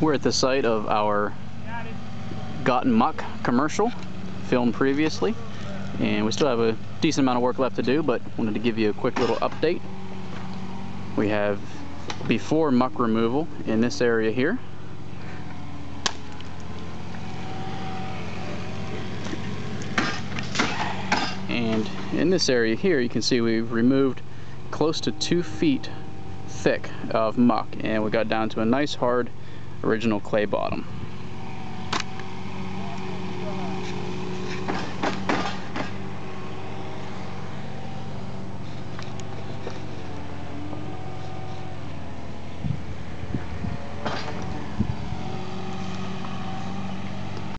We're at the site of our Gotten Muck commercial, filmed previously, and we still have a decent amount of work left to do, but wanted to give you a quick little update. We have before muck removal in this area here. And in this area here, you can see we've removed close to 2 feet thick of muck, and we got down to a nice hard original clay bottom.